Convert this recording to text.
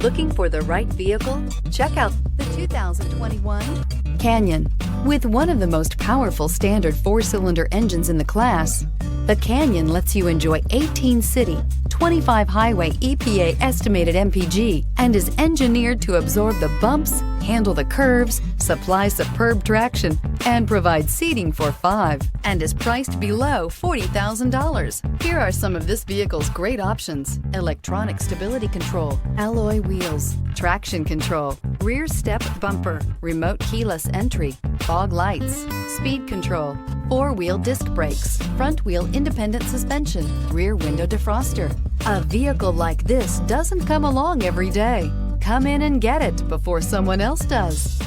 Looking for the right vehicle? Check out the 2021 Canyon. With one of the most powerful standard four-cylinder engines in the class, the Canyon lets you enjoy 18 city, 25 highway EPA estimated MPG, and is engineered to absorb the bumps, handle the curves, supply superb traction, and provide seating for 5, and is priced below $40,000. Here are some of this vehicle's great options: electronic stability control, alloy wheels, traction control, rear step bumper, remote keyless entry, fog lights, speed control, four-wheel disc brakes, front-wheel independent suspension, rear window defroster. A vehicle like this doesn't come along every day. Come in and get it before someone else does.